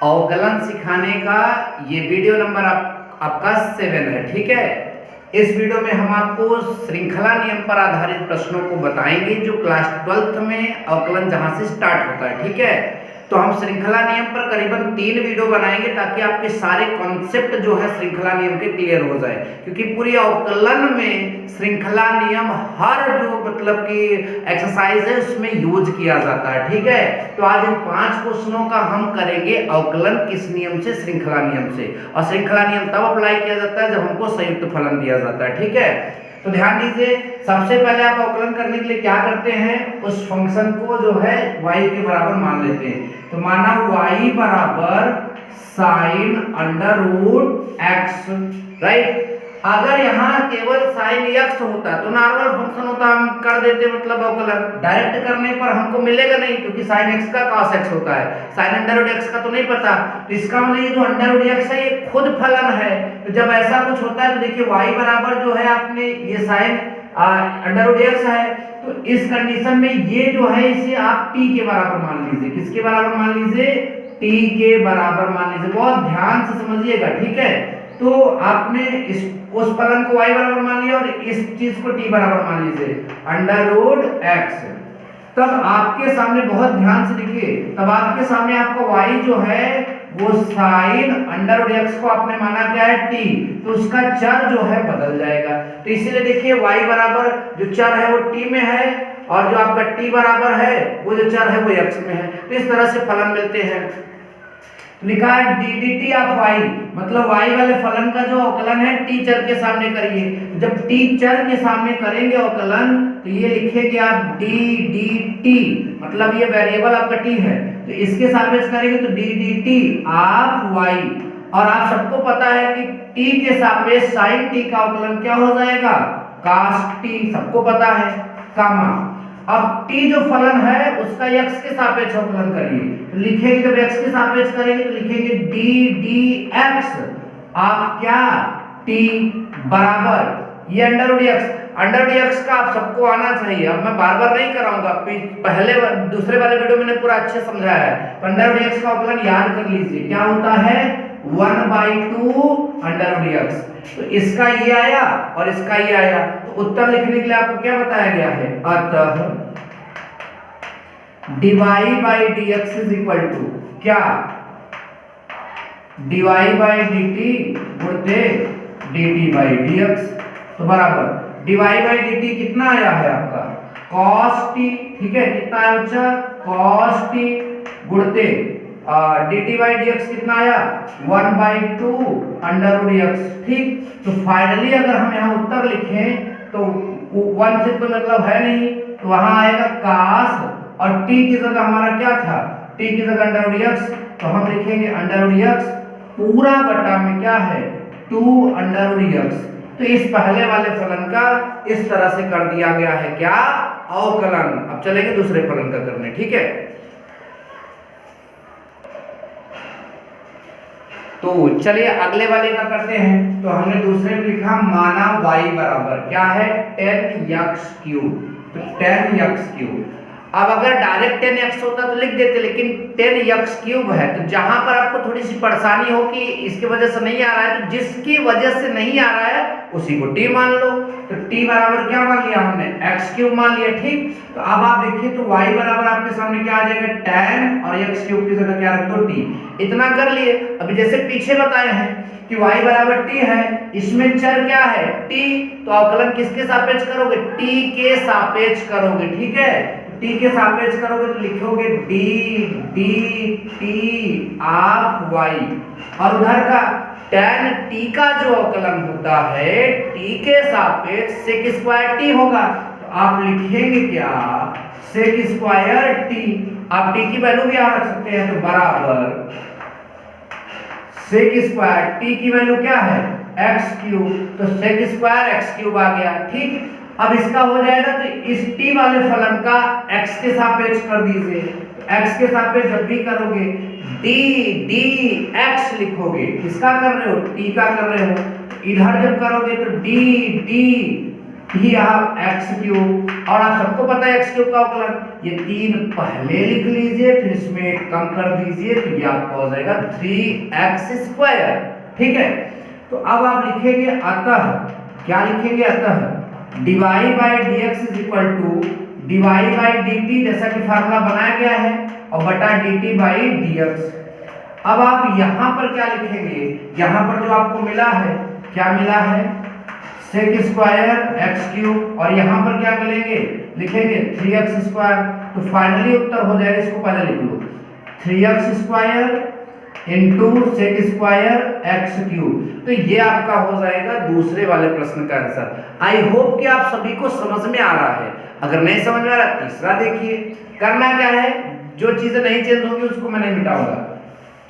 अवकलन सिखाने का ये वीडियो नंबर आपका 7 है। ठीक है, इस वीडियो में हम आपको श्रृंखला नियम पर आधारित प्रश्नों को बताएंगे जो क्लास 12th में अवकलन जहां से स्टार्ट होता है। ठीक है, तो हम श्रृंखला नियम पर करीबन 3 वीडियो बनाएंगे ताकि आपके सारे कॉन्सेप्ट जो है श्रृंखला नियम के क्लियर हो जाए, क्योंकि पूरी अवकलन में श्रृंखला नियम हर जो मतलब कि एक्सरसाइज है उसमें यूज किया जाता है। ठीक है, तो आज इन 5 क्वेश्चनों का हम करेंगे अवकलन किस नियम से, श्रृंखला नियम से। और श्रृंखला नियम तब अप्लाई किया जाता है जब हमको संयुक्त फलन दिया जाता है। ठीक है, तो ध्यान दीजिए, सबसे पहले आप अवकलन करने के लिए क्या करते हैं, उस फंक्शन को जो है y के बराबर मान लेते हैं। तो माना y बराबर sine under root x, right. अगर यहाँ केवल साइन x होता तो नॉर्मल फंक्शन होता, हम कर देते मतलब अवकलन। डायरेक्ट करने पर हमको मिलेगा नहीं, क्योंकि साइन x का cos x होता है, साइन अंडर रूट x का तो नहीं पता। तो इसका मतलब ये जो अंडर रूट x है ये खुद फलन है। तो जब ऐसा कुछ होता है तो देखिए y बराबर जो है आपने ये साइन अंडर रूट x है, तो इस कंडीशन में ये जो है इसे आप t के बराबर मान लीजिए। किसके बराबर मान लीजिए, t के बराबर मान लीजिए। बहुत ध्यान से समझिएगा। ठीक है, तो आपने उस फलन को y बराबर मान लिया और इस चीज को t बराबर मान लीजिए, अंडर रूट x। तब आपके सामने बहुत ध्यान से देखिए, तब आपके सामने आपका y जो है वो साइन अंडर रूट x को आपने माना क्या है t, तो उसका चर जो है बदल जाएगा। तो इसीलिए देखिए y बराबर जो चर है वो t में है और जो आपका t बराबर है वो जो चर है वो x में है। तो इस तरह से फलन मिलते हैं। लिखा है D D T of y, मतलब y वाले फलन का जो अवकलन है t चर के सामने करिए। जब t चर के सामने करेंगे अवकलन तो ये लिखेंगे आप डी डी टी, मतलब ये वेरिएबल आपका t है, तो इसके सापेक्ष करेंगे तो D D T of y। और आप सबको पता है कि t के सापेक्ष sin t का अवकलन क्या हो जाएगा, cos t, सबको पता है, कामा। अब t जो फलन है उसका x के सापेक्ष अवकलन करिए, तो लिखेंगे जब x के सापेक्ष करेंगे तो लिखेंगे d dx आप क्या t बराबर ये under root x। Under root x का आप सबको आना चाहिए, अब मैं बार बार नहीं कराऊंगा, पहले दूसरे वाले वीडियो में मैंने पूरा अच्छे समझाया है। अंडर रूट x का अवकलन याद कर लीजिए, क्या होता है 1/2 अंडर रूट x। तो इसका ये आया और इसका ये आया, तो उत्तर लिखने के लिए आपको क्या बताया गया है, अतः dy by dx is equal to क्या, dy बाई dt गुणते dt बाई dx। तो बराबर dy बाई dt कितना आया है आपका cos t। ठीक है, कितना आया बच्चा, cos t गुणते dt by dx कितना आया 1/2 अंडर रूट x। ठीक, तो फाइनली अगर हम यहाँ उत्तर लिखें तो 1 से तो मतलब है नहीं, तो वहां आएगा cos और t की जगह हमारा क्या था, t की जगह अंडर रूट x, तो हम लिखेंगे अंडर रूट x पूरा बटा में क्या है 2 अंडर रूट x। तो इस पहले वाले फलन का इस तरह से कर दिया गया है क्या, अवकलन। अब चलेंगे दूसरे फलन का करने। ठीक है, तो चलिए अगले वाले का करते हैं। तो हमने दूसरे में लिखा माना y बराबर क्या है 10x³। तो 10x³, अब अगर डायरेक्ट 10x होता तो लिख देते, लेकिन 10x³ है, तो जहां पर आपको थोड़ी सी परेशानी हो कि इसकी वजह से नहीं आ रहा है, तो जिसकी वजह से नहीं आ रहा है उसी को t मान लो। तो t बराबर क्या मान लिया हमने, x³ मान लिया। ठीक, तो अब आप देखिए तो y बराबर आपके सामने क्या आ जाएगा 10 और x³ की जगह क्या रख दो t। इतना कर लिए। अभी जैसे पीछे बताए हैं कि y बराबर t है, इसमें चर क्या है t, तो अवकलन किसके सापेक्ष करोगे, t के सापेक्ष करोगे। ठीक है, t के सापेक्ष करोगे तो लिखोगे d dt ऑफ y, और उधर का tan t का जो अवकलन होता है t के सापेक्ष sec स्क्वायर t होगा, तो आप लिखेंगे क्या sec स्क्वायर t। आप t की वैल्यू भी यहाँ रख सकते हैं, तो बराबर sec स्क्वायर t की वैल्यू क्या है x³, तो sec स्क्वायर x³ आ गया। ठीक, अब इसका हो जाएगा तो इस t वाले फलन का x के सापेक्ष कर दीजिए। तो x के सापेक्ष जब भी करोगे d dx लिखोगे, किसका कर रहे हो, t का कर रहे हो। इधर जब करोगे तो d d टी आप एक्स क्यूब, और आप सबको पता है एक्स क्यूब का अवकलन, ये 3 पहले लिख लीजिए, फिर इसमें 1 कम कर दीजिए, तो ये आपका हो जाएगा 3x²। ठीक है, तो अब आप लिखेंगे अतः, क्या लिखेंगे, अतः dy by dx is equal to dy by dt, जैसा कि फार्मूला बनाया गया है, और बटा dt बाई dx। अब आप यहां पर क्या लिखेंगे, यहां पर जो आपको मिला है, क्या मिला है, sec² x क्यूब, और यहां पर क्या मिलेंगे, लिखेंगे 3x²। तो फाइनली उत्तर हो जाएगा, इसको पहले लिख लो, 3x² into sec² x cube. तो ये आपका हो जाएगा दूसरे वाले प्रश्न का आंसर। आई होप कि आप सभी को समझ में आ रहा है। अगर नहीं समझ में आ रहा, तीसरा देखिए। करना क्या है, जो चीजें नहीं चेंज होंगी उसको मैं नहीं मिटाऊंगा।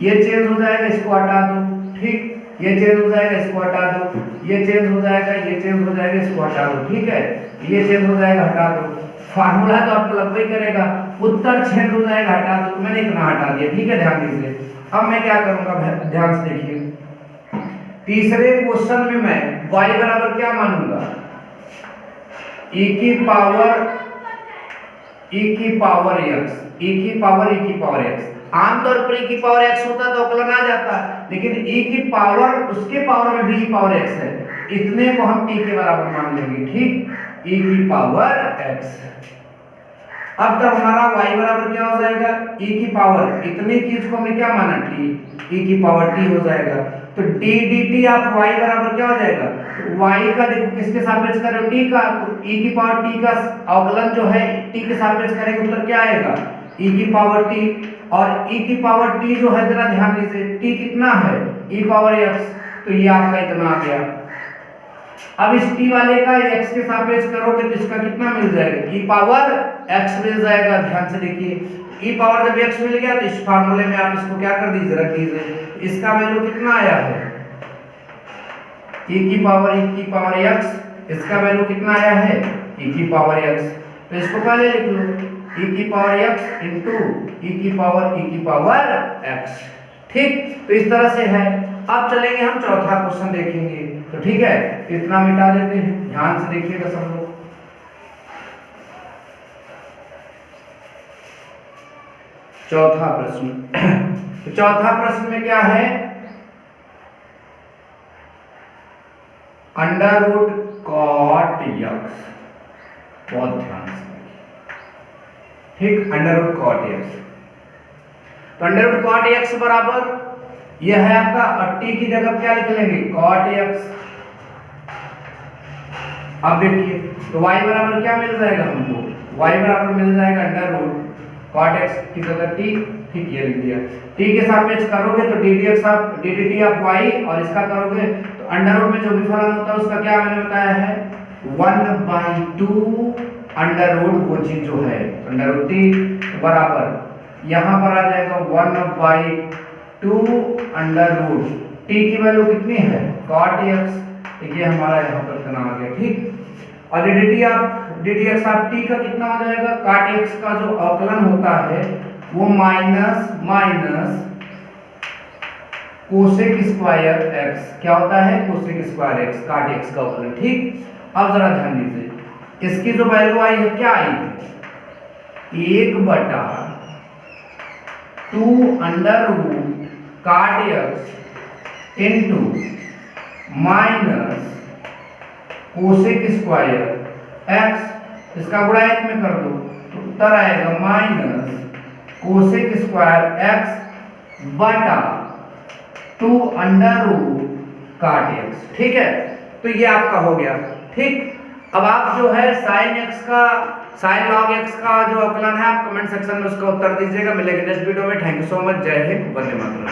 ये चेंज हो जाएगा, इसको हटा दो, ठीक, ये चेंज हो जाएगा, इसको हटा दो, ये चेंज हो जाएगा, ये चेंज हो जाएगा, इसको हटा दो, ठीक है, ये चेंज हो जाएगा, हटा दो। फार्मूला तो आपको लगभग करेगा, उत्तर चेंज हो जाएगा, हटा दो, तो मैंने इतना हटा दिया, ठीक है, ध्यान दीजिए। अब मैं क्या करूंगा, ध्यान से देखिए, तीसरे क्वेश्चन में मैं y बराबर क्या मानूंगा, e की पावर x। आमतौर पर e की पावर x होता तो अवकलन आ जाता, लेकिन e की पावर, उसके पावर में भी e पावर x है, इतने को हम t के बराबर मान लेंगे, ठीक, e की पावर x। अब तब हमारा y बराबर क्या हो जाएगा, e की पावर, इतनी चीज को हमने क्या माना, t, e की पावर t हो जाएगा। तो d dt आप y बराबर क्या हो जाएगा, y का देखो किसके सापेक्ष कर रहे हो, t का, तो e की पावर t का अवकलन जो है t के सापेक्ष करेंगे, उत्तर क्या आएगा, e की पावर t। और e की पावर t जो है, जरा ध्यान दीजिए, t कितना है, e पावर x, तो ये आपका इतना आ गया। अब इस t वाले का x के सापेक्ष करोगे तो इसका कितना मिल जाएगा, e पावर x मिल जाएगा। ध्यान से देखिए, e पावर जब x मिल गया तो इस फार्मूले में आप इसको क्या कर दीजिए, रख दीजिए, इसका वैल्यू कितना आया है, e की पावर x, इसका वैल्यू कितना आया है, e की पावर x। तो इसको पहले लिख लो, e की पावर x इंटू e की पावर x, ठीक। तो इस तरह से है। अब चलेंगे हम चौथा क्वेश्चन देखेंगे, तो ठीक है, इतना मिटा देते हैं, ध्यान से देखिएगा सब लोग। चौथा प्रश्न, तो चौथा प्रश्न में क्या है, अंडर रूट कॉट x, बहुत ध्यान से, ठीक, अंडर रूट कॉट x। तो अंडर रूट कॉट x बराबर यह है आपका, और t की जगह क्या लिख लेंगे, कॉट x। अब देखिए, तो y बराबर क्या मिल जाएगा हमको, y बराबर मिल जाएगा अंडर रूट कॉट x की जगह t, ठीक, ये लिख दिया। t के सापेक्ष करोगे तो ddx आप ddt आप y, और इसका करोगे तो अंडर रूट में जो भी फलन होता है उसका क्या मैंने बताया है, 1/2 अंडर रूट वो चीज जो है अंडर रूट t बराबर यहां पर आ जाएगा 1/2 अंडर रूट t की वैल्यू कितनी है, cot x, ये हमारा यहाँ पर इतना आ गया, ठीक। और ddx आप t का कितना हो जाएगा, cot x का जो अवकलन होता है वो माइनस कोसेक स्क्वायर x, क्या होता है, cosec square x, cot x का अवकलन, ठीक। अब जरा ध्यान दीजिए, इसकी जो वैल्यू आई है, क्या आई है, 1/2 under root cot x into minus cosec square x, इसका गुणा एक में कर दो तो उत्तर आएगा माइनस कोसेक स्क्वायर x बटा 2 अंडर रूट cot x, ठीक है। तो ये आपका हो गया, ठीक। अब आप जो है साइन लॉग x का जो अवकलन है, आप कमेंट सेक्शन में उसका उत्तर दीजिएगा। मिलेंगे नेक्स्ट वीडियो में। थैंक यू सो मच, जय हिंद, वंदे मातरम।